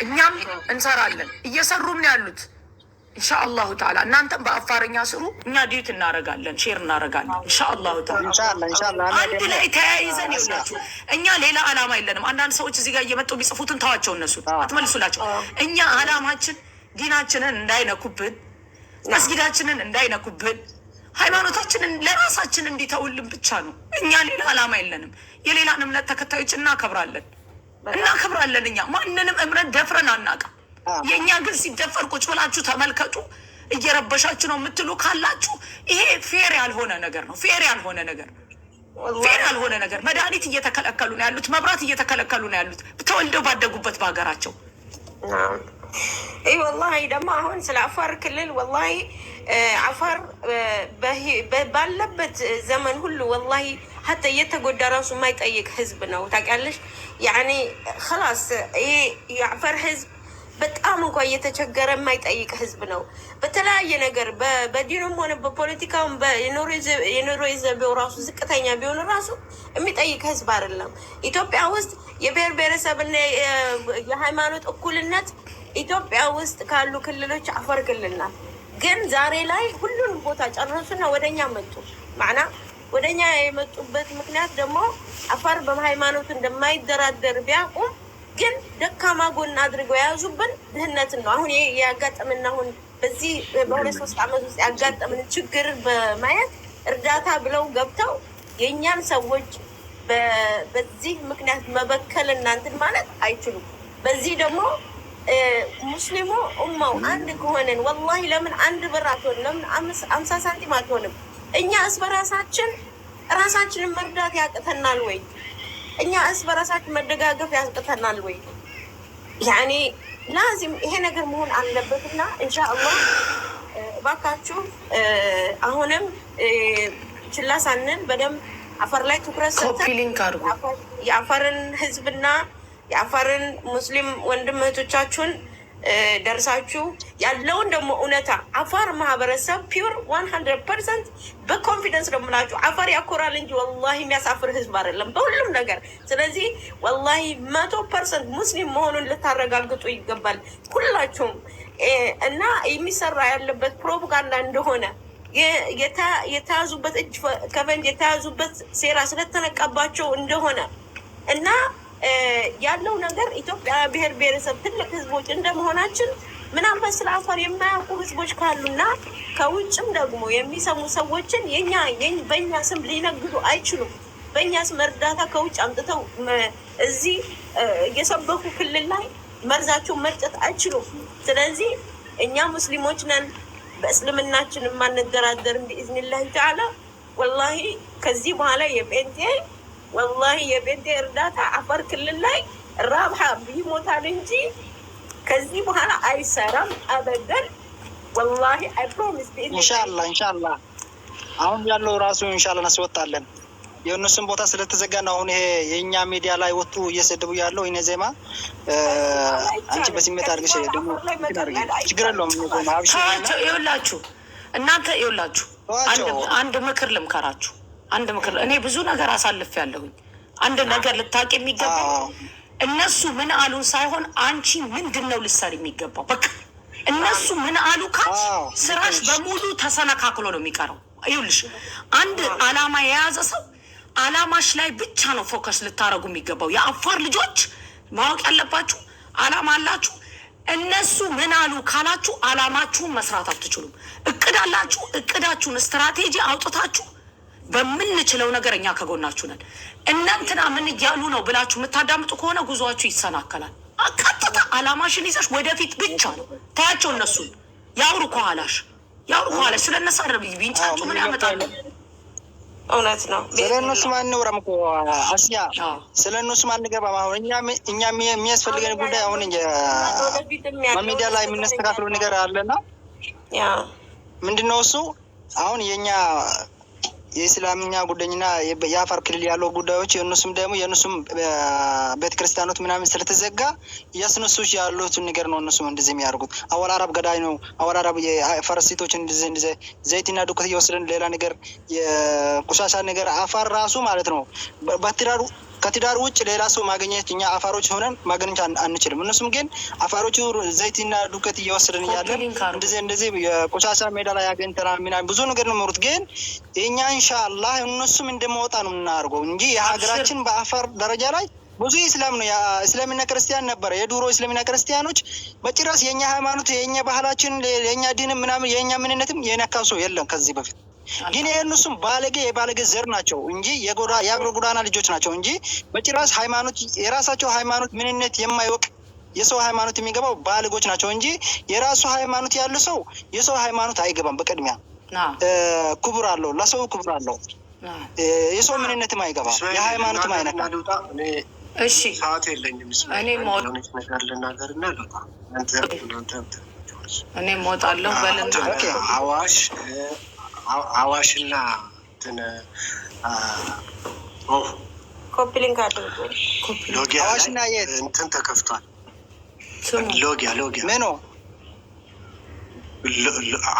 እኛም እንሰራለን፣ እየሰሩም ነው ያሉት። ኢንሻአላሁ ተዓላ እናንተም በአፋርኛ ስሩ፣ እኛ ዲዩት እናረጋለን፣ ሼር እናረጋለን። ኢንሻአላሁ ተዓላ አንድ ላይ ተያይዘን ይውላችሁ። እኛ ሌላ አላማ የለንም። አንዳንድ ሰዎች እዚህ ጋር እየመጡ ቢጽፉትን ተዋቸው፣ እነሱ አትመልሱላቸው። እኛ አላማችን ዲናችንን እንዳይነኩብን፣ መስጊዳችንን እንዳይነኩብን፣ ሃይማኖታችንን ለራሳችን እንዲተውልን ብቻ ነው። እኛ ሌላ አላማ የለንም። የሌላን እምነት ተከታዮች እናከብራለን። እኛ ማንንም እምነት ደፍረን አናውቅም። የእኛ ግን ሲደፈር ቁጭ ብላችሁ ተመልከቱ። እየረበሻችሁ ነው የምትሉ ካላችሁ ይሄ ፌር ያልሆነ ነገር ነው። ፌር ያልሆነ ነገር መድኃኒት እየተከለከሉ ነው ያሉት፣ መብራት እየተከለከሉ ነው ያሉት ተወልደው ባደጉበት በሀገራቸው። اي والله ደግሞ አሁን ስለ አፋር ክልል والله አፋር ባለበት ዘመን ሁሉ والله حتى የተጎዳ ራሱ የማይጠይቅ ህዝብ ነው ታውቂያለሽ። يعني خلاص ይሄ የአፋር ህዝብ በጣም እንኳን እየተቸገረ የማይጠይቅ ህዝብ ነው። በተለያየ ነገር በዲኑም ሆነ በፖለቲካውም የኑሮ ይዘቤው ራሱ ዝቅተኛ ቢሆን ራሱ የሚጠይቅ ህዝብ አይደለም። ኢትዮጵያ ውስጥ የብሔር ብሔረሰብና የሃይማኖት እኩልነት ኢትዮጵያ ውስጥ ካሉ ክልሎች አፋር ክልል ናት። ግን ዛሬ ላይ ሁሉንም ቦታ ጨረሱና ወደኛ መጡ። ማዕና ወደኛ የመጡበት ምክንያት ደግሞ አፋር በሃይማኖት እንደማይደራደር ቢያውቁም ግን ደካማ ጎን አድርገው የያዙብን ድህነትን ነው። አሁን ያጋጠመን አሁን በዚህ በ2-3 ዓመት ውስጥ ያጋጠመን ችግር በማየት እርዳታ ብለው ገብተው የኛን ሰዎች በዚህ ምክንያት መበከል እናንተን ማለት አይችሉም። በዚህ ደግሞ ሙስሊሙ ኡማው አንድ ከሆነን والله ለምን አንድ ብር አትሆንም? ለምን 50 ሳንቲም አትሆንም? እኛ እስበራሳችን ራሳችንን መርዳት ያቅተናል ወይ? እኛ እስበራሳችን መደጋገፍ ያቅተናል ወይ? ያኒ لازم ይሄ ነገር መሆን አለበትና ኢንሻአላህ ባካችሁ አሁንም ችላ ሳንል በደንብ አፋር ላይ ትኩረት ሰጥተን የአፋርን ህዝብና የአፋርን ሙስሊም ወንድም እህቶቻችሁን ደርሳችሁ ያለውን ደግሞ እውነታ አፋር ማህበረሰብ ፒውር 100% በኮንፊደንስ ነው የምላችሁ። አፋር ያኮራል እንጂ والله የሚያሳፍር ህዝብ አይደለም በሁሉም ነገር። ስለዚህ والله 100% ሙስሊም መሆኑን ልታረጋግጡ ይገባል ሁላችሁም። እና የሚሰራ ያለበት ፕሮፓጋንዳ እንደሆነ የተያዙበት እጅ ከፈንጅ የተያዙበት ሴራ ስለተነቀባቸው እንደሆነ እና ያለው ነገር ኢትዮጵያ ብሔር ብሔረሰብ ትልቅ ህዝቦች እንደመሆናችን ምናልባት ስለ አፋር የማያውቁ ህዝቦች ካሉና ከውጭም ደግሞ የሚሰሙ ሰዎችን በእኛ ስም ሊነግዱ አይችሉም። በእኛ ስም እርዳታ ከውጭ አምጥተው እዚህ እየሰበኩ ክልል ላይ መርዛቸውን መርጨት አይችሉም። ስለዚህ እኛ ሙስሊሞች ነን፣ በእስልምናችን የማንደራደርም ቢኢዝኒላህ ተዓላ። ወላሂ ከዚህ በኋላ የጴንጤ والله የቤንቴ እርዳታ አፋር ክልል ላይ ራብሃ ቢሞታል እንጂ ከዚህ በኋላ አይሰራም አበደን። والله I promise ኢንሻአላህ አሁን ያለው ራሱ ኢንሻአላህ እናስወጣለን። የእነሱን ቦታ ስለተዘጋና አሁን ይሄ የኛ ሚዲያ ላይ ወጡ እየሰደቡ ያለው እኔ ዜማ አንቺ በስሜት አድርገሽ ደግሞ ችግር የለውም። ይኸውላችሁ እናንተ ይኸውላችሁ አንድ ምክር ልምከራችሁ። አንድ ምክር እኔ ብዙ ነገር አሳልፍ ያለሁኝ አንድ ነገር ልታውቂ የሚገባው እነሱ ምን አሉ ሳይሆን አንቺ ምንድነው ልትሰሪ የሚገባው። በቃ እነሱ ምን አሉ ካች ስራሽ በሙሉ ተሰነካክሎ ነው የሚቀረው። ይኸውልሽ አንድ አላማ የያዘ ሰው አላማሽ ላይ ብቻ ነው ፎከስ ልታረጉ የሚገባው። የአፋር ልጆች ማወቅ ያለባችሁ አላማ አላችሁ። እነሱ ምን አሉ ካላችሁ አላማችሁን መስራት አትችሉም። እቅድ አላችሁ። እቅዳችሁን ስትራቴጂ አውጥታችሁ በምንችለው ነገር እኛ ከጎናችሁ ነን። እናንተና ምን እያሉ ነው ብላችሁ የምታዳምጡ ከሆነ ጉዟችሁ ይሰናከላል። አቀጥታ አላማሽን ይዘሽ ወደፊት ብቻ ነው ታያቸው። እነሱን ያውሩ ከኋላሽ ስለነሱ አረብ ቢንጫጩ ምን ያመጣሉ? እውነት ነው። ስለነሱ ማንወራም እኮ አስያ ስለነሱ ማንገባም። አሁን እኛ የሚያስፈልገን ጉዳይ አሁን በሚዲያ ላይ የምናስተካክለው ነገር አለና ምንድነው እሱ አሁን የኛ የእስላምኛ ጉዳይና የአፋር ክልል ያለው ጉዳዮች የእነሱም ቤተክርስቲያኖት ምናምን ስለተዘጋ ያስነሱሽ ያሉት ነገር ነው። እነሱም እንደዚህ የሚያደርጉት አወል አረብ ገዳይ ነው። አወል አረብ የአፋር ሴቶችን እንደዚህ ዘይትና ዱቄት እየወሰደን ሌላ ነገር የቁሻሻ ነገር አፋር ራሱ ማለት ነው ከትዳር ውጭ ሌላ ሰው ማግኘት እኛ አፋሮች ሆነን ማግኘት አንችልም። እነሱም ግን አፋሮቹ ዘይትና ዱቄት እየወሰድን እያለን እንደዚህ የቆሻሻ ሜዳ ላይ አገኝተናል ምናምን ብዙ ነገር ነው የሚኖሩት። ግን እኛ ኢንሻአላህ እነሱም እንደማወጣ ነው የምናደርገው እንጂ የሀገራችን በአፋር ደረጃ ላይ ብዙ እስላም ነው እስላምና ክርስቲያን ነበረ። የዱሮ እስላምና ክርስቲያኖች በጭራሽ የኛ ሃይማኖት የኛ ባህላችን የኛ ዲን ምናምን የኛ ምንነትም የነካው ሰው የለም ከዚህ በፊት። ግን የእነሱም የባለጌ ዘር ናቸው እንጂ የአብሮ ጎዳና ልጆች ናቸው እንጂ በጭራሽ ሃይማኖት የራሳቸው ሃይማኖት ምንነት የማይወቅ የሰው ሃይማኖት የሚገባው ባለጎች ናቸው እንጂ የራሱ ሃይማኖት ያለው ሰው የሰው ሃይማኖት አይገባም። በቅድሚያ ክብር አለው፣ ለሰው ክብር አለው። የሰው ምንነትም አይገባም፣ የሃይማኖትም አይነካም። እሺ ሰዓት የለኝም። እኔ ሞት ነገር ልናገርና እኔ ሞታለሁ በልና አዋሽና ኮፕሊንግ አድርጎ ሎጊያ አዋሽና እንትን ተከፍቷል። ሎጊያ ምኑ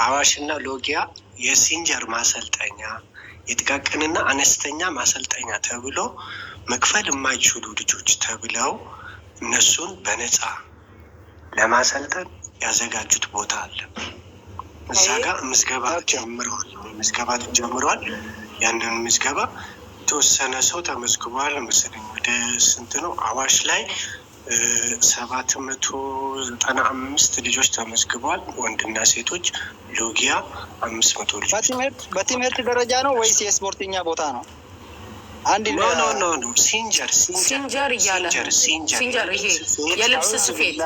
አዋሽና ሎጊያ የሲንጀር ማሰልጠኛ የጥቃቅንና አነስተኛ ማሰልጠኛ ተብሎ መክፈል የማይችሉ ልጆች ተብለው እነሱን በነፃ ለማሰልጠን ያዘጋጁት ቦታ አለ። እዛ ጋር ምዝገባ ጀምረዋል። ያንን ምዝገባ የተወሰነ ሰው ተመዝግቧል መሰለኝ። ወደ ስንት ነው? አዋሽ ላይ 795 ልጆች ተመዝግበዋል፣ ወንድና ሴቶች። ሎጊያ 500 ልጆች። በትምህርት ደረጃ ነው ወይስ የስፖርተኛ ቦታ ነው? አንድ ኖ ሲንጀር እያለ ሲንጀር ይሄ የልብስ ስፌት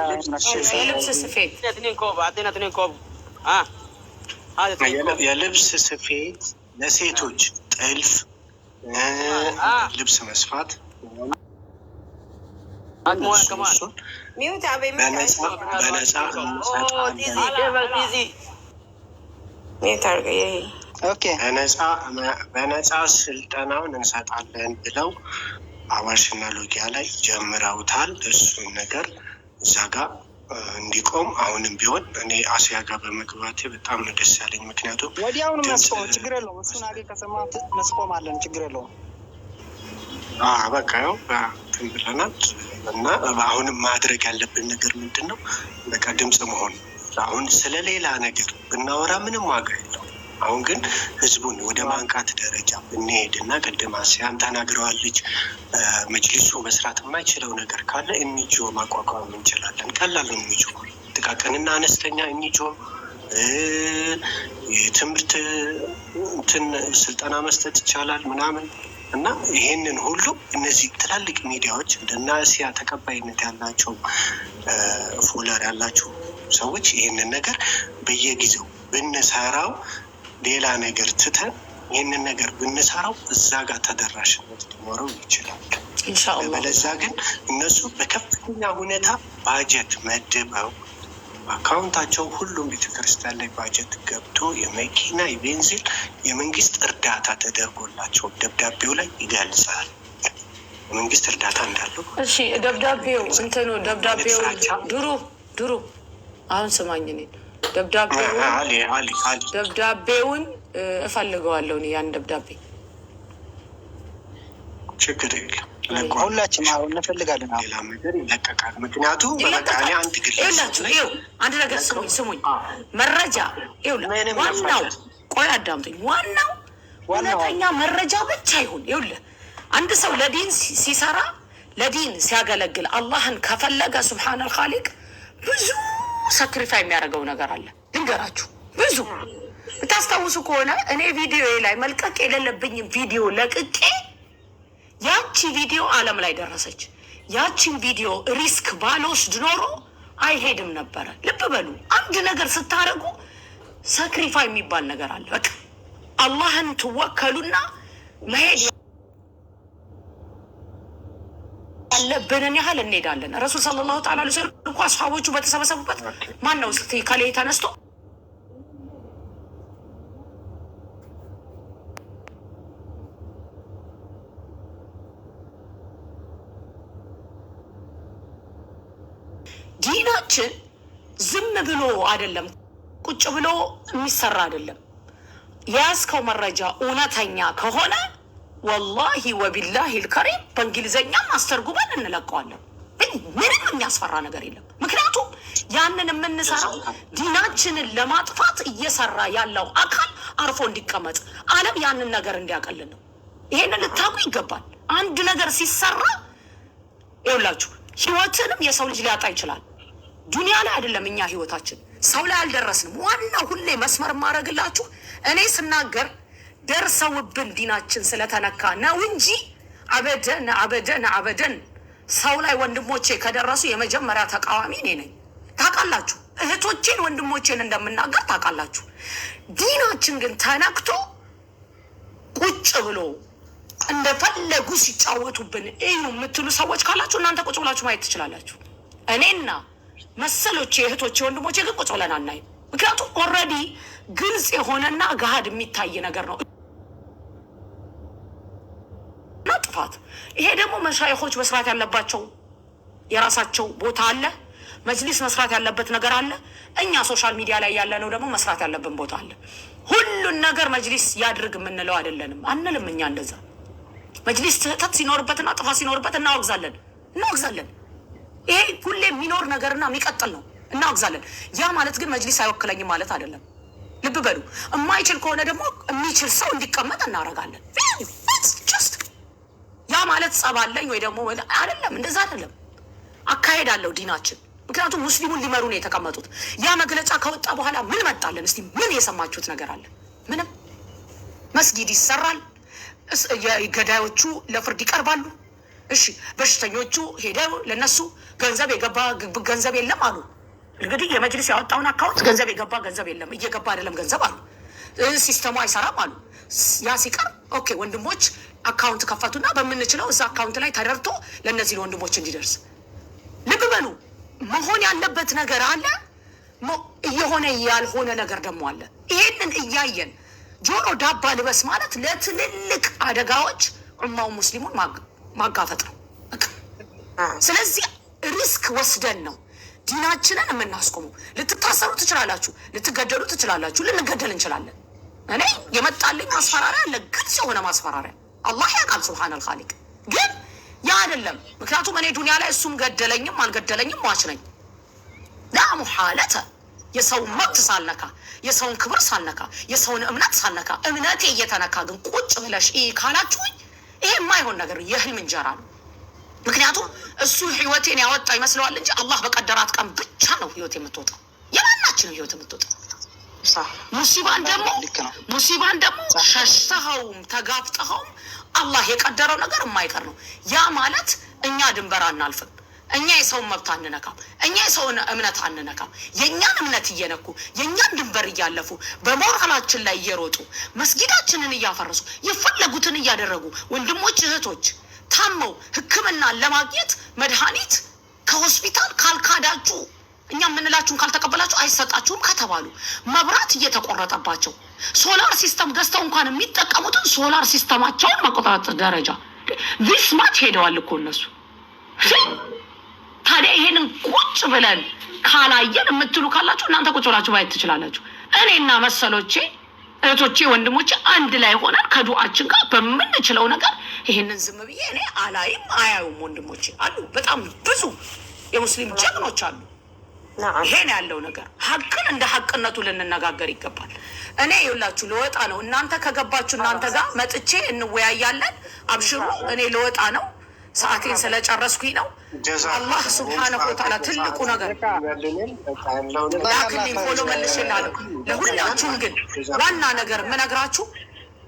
የልብስ ስፌት ለሴቶች ጥልፍ፣ ልብስ መስፋት በነፃ ስልጠናውን እንሰጣለን ብለው አዋሽና ሎጊያ ላይ ጀምረውታል። እሱን ነገር እዛ ጋር እንዲቆም አሁንም ቢሆን እኔ አስያ ጋር በመግባቴ በጣም ነው ደስ ያለኝ። ምክንያቱም ወዲያውኑ መስቆም ችግር የለውም። እሱን አገ ከሰማት መስቆማለን፣ ችግር የለውም። በቃ ያው ብለናል እና አሁንም ማድረግ ያለብን ነገር ምንድን ነው? በቃ ድምፅ መሆን። አሁን ስለሌላ ነገር ብናወራ ምንም ዋጋ የለው። አሁን ግን ህዝቡን ወደ ማንቃት ደረጃ ብንሄድና ቅድም አስያን ተናግረዋለች። መጅሊሱ መስራት የማይችለው ነገር ካለ ኤንጂኦ ማቋቋም እንችላለን። ቀላል ነው። ኤንጂኦ ጥቃቅንና አነስተኛ ኤንጂኦ የትምህርት እንትን ስልጠና መስጠት ይቻላል ምናምን እና ይሄንን ሁሉ እነዚህ ትላልቅ ሚዲያዎች እንደና እስያ ተቀባይነት ያላቸው ፎሎወር ያላቸው ሰዎች ይሄንን ነገር በየጊዜው ብንሰራው ሌላ ነገር ትተን ይህንን ነገር ብንሰራው እዛ ጋር ተደራሽነት ሊኖረው ይችላል ኢንሻአላህ። በለዛ ግን እነሱ በከፍተኛ ሁኔታ ባጀት መድበው አካውንታቸው ሁሉም ቤተክርስቲያን ላይ ባጀት ገብቶ የመኪና የቤንዚን የመንግስት እርዳታ ተደርጎላቸው ደብዳቤው ላይ ይገልጻል። የመንግስት እርዳታ እንዳለው። እሺ ደብዳቤው እንትኑ ደብዳቤው ድሩ አሁን ስማኝ እኔን ደብዳቤውን እፈልገዋለሁ። ያን ደብዳቤ ችግር የለም ሁላችን አሁን እንፈልጋለን። ሌላ ነገር ይለቀቃል። ምክንያቱም በመቃኔ አንድ አንድ ነገር ስሙኝ፣ መረጃ ዋናው ቆይ አዳምጡኝ። ዋናው እውነተኛ መረጃ ብቻ ይሁን። ይኸውልህ አንድ ሰው ለዲን ሲሰራ ለዲን ሲያገለግል አላህን ከፈለገ ሱብሓነል ኻሊቅ ብዙ ሳክሪፋይ የሚያደርገው ነገር አለ። ልንገራችሁ፣ ብዙ ብታስታውሱ ከሆነ እኔ ቪዲዮ ላይ መልቀቅ የሌለብኝም ቪዲዮ ለቅቄ ያቺ ቪዲዮ ዓለም ላይ ደረሰች። ያቺን ቪዲዮ ሪስክ ባልወስድ ኖሮ አይሄድም ነበረ። ልብ በሉ፣ አንድ ነገር ስታደርጉ ሳክሪፋይ የሚባል ነገር አለ። በቃ አላህን ትወከሉና መሄድ ያለብንን ያህል እንሄዳለን። ረሱል ሰለላሁ ዐለይሂ ወሰለም እኮ አስሐቦቹ በተሰበሰቡበት ማን ነው እስቲ ከላይ ተነስቶ ዲናችን ዝም ብሎ አይደለም፣ ቁጭ ብሎ የሚሰራ አይደለም። የያዝከው መረጃ እውነተኛ ከሆነ ወላሂ ወቢላሂ ልከሪም በእንግሊዝኛም አስተርጉመን እንለቀዋለን። ምንም የሚያስፈራ ነገር የለም። ምክንያቱም ያንን የምንሰራው ዲናችንን ለማጥፋት እየሰራ ያለው አካል አርፎ እንዲቀመጥ ዓለም ያንን ነገር እንዲያቀልን ነው። ይሄንን ልታውቁ ይገባል። አንድ ነገር ሲሰራ ይኸውላችሁ ህይወትንም የሰው ልጅ ሊያጣ ይችላል። ዱንያ ላይ አይደለም እኛ ህይወታችን ሰው ላይ አልደረስንም። ዋናው ሁሌ መስመር ማድረግላችሁ እኔ ስናገር ደርሰውብን ዲናችን ስለተነካ ነው እንጂ አበደን ሰው ላይ ወንድሞቼ ከደረሱ የመጀመሪያ ተቃዋሚ እኔ ነኝ። ታውቃላችሁ፣ እህቶቼን ወንድሞቼን እንደምናገር ታውቃላችሁ። ዲናችን ግን ተነክቶ ቁጭ ብሎ እንደፈለጉ ሲጫወቱብን እዩ የምትሉ ሰዎች ካላችሁ እናንተ ቁጭ ብላችሁ ማየት ትችላላችሁ። እኔና መሰሎቼ እህቶቼ ወንድሞቼ ግን ቁጭ ብለን አናይም። ምክንያቱም ኦልሬዲ ግልጽ የሆነና ገሃድ የሚታይ ነገር ነው ጥፋት። ይሄ ደግሞ መሻይኾች መስራት ያለባቸው የራሳቸው ቦታ አለ። መጅሊስ መስራት ያለበት ነገር አለ። እኛ ሶሻል ሚዲያ ላይ ያለነው ደግሞ መስራት ያለብን ቦታ አለ። ሁሉን ነገር መጅሊስ ያድርግ የምንለው አይደለንም፣ አንልም። እኛ እንደዛ መጅሊስ ስህተት ሲኖርበትና ጥፋት ሲኖርበት እናወግዛለን። ይሄ ሁሌ የሚኖር ነገርና የሚቀጥል ነው፣ እናወግዛለን። ያ ማለት ግን መጅሊስ አይወክለኝም ማለት አይደለም። ልብ በሉ። የማይችል ከሆነ ደግሞ የሚችል ሰው እንዲቀመጥ እናደርጋለን። ያ ማለት ጸባለኝ ወይ ደግሞ አይደለም፣ እንደዛ አይደለም። አካሄድ አለው ዲናችን። ምክንያቱም ሙስሊሙን ሊመሩ ነው የተቀመጡት። ያ መግለጫ ከወጣ በኋላ ምን መጣለን? እስቲ ምን የሰማችሁት ነገር አለ? ምንም። መስጊድ ይሰራል፣ ገዳዮቹ ለፍርድ ይቀርባሉ። እሺ፣ በሽተኞቹ ሄደው ለነሱ ገንዘብ የገባ ገንዘብ የለም አሉ። እንግዲህ የመጅሊስ ያወጣውን አካውንት ገንዘብ የገባ ገንዘብ የለም፣ እየገባ አይደለም ገንዘብ አሉ። ሲስተሙ አይሰራም አሉ። ያ ሲቀር ኦኬ ወንድሞች አካውንት ከፈቱና በምንችለው እዛ አካውንት ላይ ተደርቶ ለእነዚህ ወንድሞች እንዲደርስ። ልብ በሉ። መሆን ያለበት ነገር አለ፣ እየሆነ ያልሆነ ነገር ደግሞ አለ። ይሄንን እያየን ጆሮ ዳባ ልበስ ማለት ለትልልቅ አደጋዎች ኡማው ሙስሊሙን ማጋፈጥ ነው። ስለዚህ ሪስክ ወስደን ነው ዲናችንን የምናስቆመው። ልትታሰሩ ትችላላችሁ፣ ልትገደሉ ትችላላችሁ፣ ልንገደል እንችላለን። እኔ የመጣልኝ ማስፈራሪያ አለ፣ ግልጽ የሆነ ማስፈራሪያ አላህ ያውቃል። ሱብሃነል ኻሊቅ ግን ያ አይደለም። ምክንያቱም እኔ ዱንያ ላይ እሱም ገደለኝም አልገደለኝም ሟች ነኝ። ላ ሙሐለተ የሰውን መብት ሳልነካ፣ የሰውን ክብር ሳልነካ፣ የሰውን እምነት ሳልነካ፣ እምነቴ እየተነካ ግን ቁጭ ብለሽ ካላችሁኝ ይሄ የማይሆን ነገር የህልም እንጀራ ነው። ምክንያቱም እሱ ህይወቴን ያወጣ ይመስለዋል እንጂ አላህ በቀደራት ቀን ብቻ ነው ህይወት የምትወጣው፣ የማናችንም ህይወት የምትወጣው። ሙሲባን ደግሞ ሸሽተኸውም ተጋፍጠኸውም አላህ የቀደረው ነገር የማይቀር ነው። ያ ማለት እኛ ድንበር አናልፍም፣ እኛ የሰውን መብት አንነካም፣ እኛ የሰውን እምነት አንነካም። የእኛን እምነት እየነኩ የእኛን ድንበር እያለፉ በሞራላችን ላይ እየሮጡ መስጊዳችንን እያፈረሱ የፈለጉትን እያደረጉ ወንድሞች እህቶች ታመው ሕክምናን ለማግኘት መድኃኒት ከሆስፒታል ካልካዳችሁ እኛ የምንላችሁን ካልተቀበላችሁ አይሰጣችሁም ከተባሉ መብራት እየተቆረጠባቸው ሶላር ሲስተም ገዝተው እንኳን የሚጠቀሙትን ሶላር ሲስተማቸውን መቆጣጠር ደረጃ ቪስማች ሄደዋል እኮ እነሱ። ታዲያ ይሄንን ቁጭ ብለን ካላየን የምትሉ ካላችሁ እናንተ ቁጭ ብላችሁ ማየት ትችላላችሁ። እኔና መሰሎቼ እህቶቼ ወንድሞቼ አንድ ላይ ሆነን ከዱዓችን ጋር በምንችለው ነገር ይሄንን ዝም ብዬ እኔ አላይም አያዩም። ወንድሞቼ አሉ፣ በጣም ብዙ የሙስሊም ጀግኖች አሉ። ይሄን ያለው ነገር ሀቅን እንደ ሀቅነቱ ልንነጋገር ይገባል። እኔ ይኸውላችሁ ለወጣ ነው። እናንተ ከገባችሁ እናንተ ጋር መጥቼ እንወያያለን። አብሽሩ። እኔ ለወጣ ነው። ሰዓቴን ስለጨረስኩኝ ነው። አላህ ሱብሓነሁ ወተዓላ ትልቁ ነገር ላክልኝ ፎሎ መልሼላለሁ። ለሁላችሁም ግን ዋና ነገር የምነግራችሁ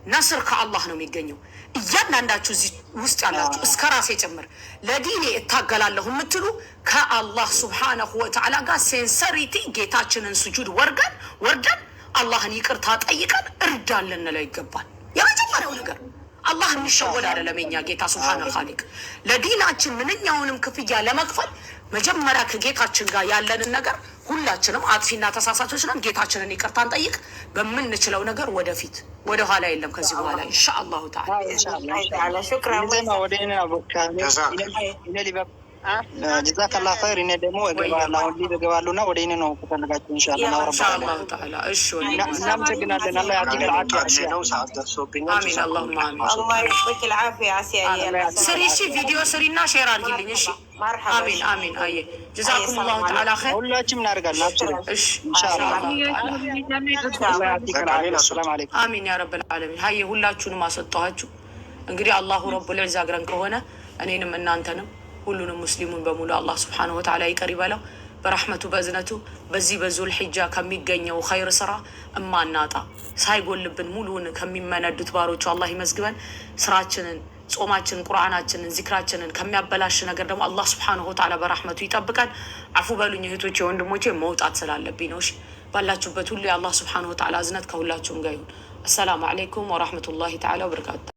ነስር ከአላህ ነው የሚገኘው። እያንዳንዳችሁ እዚህ ውስጥ ያላችሁ እስከ ራሴ ጭምር ለዲኔ እታገላለሁ የምትሉ ከአላህ ሱብሓነሁ ወተዓላ ጋር ሴንሰሪቲ ጌታችንን ስጁድ ወርደን አላህን ይቅርታ ጠይቀን እርዳን ልንለው ይገባል። የመጀመሪያው ነገር አላህ የሚሸወድ አይደለም። የኛ ጌታ ሱብሓነሁ ኻሊቅ ለዲናችን ምንኛውንም ክፍያ ለመክፈል መጀመሪያ ከጌታችን ጋር ያለንን ነገር ሁላችንም አጥፊና ተሳሳቾች ነን። ጌታችንን ይቅርታ እንጠይቅ። በምንችለው ነገር ወደፊት ወደ ኋላ የለም ከዚህ በኋላ ኢንሻአላሁ ተዓላ። ጀዛከላህ ኸይር። እኔ ደግሞ እገባለሁ አሁን እገባለሁና ወደ እኔ ነው ከፈለጋችሁ ኢንሻአላህ ኢንሻአላህ ተዓላ። እሺ እናመሰግናለን። አላህ ያዕጢከ አልዓፊያ ነው። ሰዓት ደርሶብኛል። አሚን። አላሁማ አሚን። አላህ ይስጥክ العافيه አሲያ ስሪ። እሺ ቪዲዮ ስሪና ሼር አድርጊልኝ። እሺ አሚን አሚን። አየ ጀዛኩሙላሁ ተዓላ ኸይር። ሁላችንም እናደርጋለን። አብሽሩ እሺ ኢንሻአላህ። አላህ ያዕጢከ አልዓፊያ። ሰላም አለይኩም። አሚን ያ ረብል ዓለሚን። ሀየ ሁላችሁንም አሰጣኋችሁ። እንግዲህ አላሁ ረቡል ዒዛ አግረን ከሆነ እኔንም እናንተንም ሁሉንም ሙስሊሙን በሙሉ አላህ ስብሓነሁ ወተዓላ ይቅር ይበለው በረሕመቱ በእዝነቱ። በዚህ በዙል ሒጃ ከሚገኘው ኸይር ስራ እማናጣ ሳይጎልብን ሙሉውን ከሚመነዱት ባሮቹ አላህ ይመዝግበን። ስራችንን፣ ጾማችንን፣ ቁርአናችንን፣ ዚክራችንን ከሚያበላሽ ነገር ደግሞ አላህ ስብሓነሁ ወተዓላ በረሕመቱ ይጠብቀን። አፉ በሉኝ እህቶቼ ወንድሞቼ፣ መውጣት ስላለብኝ ነው። እሺ ባላችሁበት ሁሉ የአላህ ስብሓነሁ ወተዓላ እዝነት ከሁላችሁም ጋር ይሁን። አሰላሙ አለይኩም ወረሕመቱላሂ ተዓላ ወበረካቱ።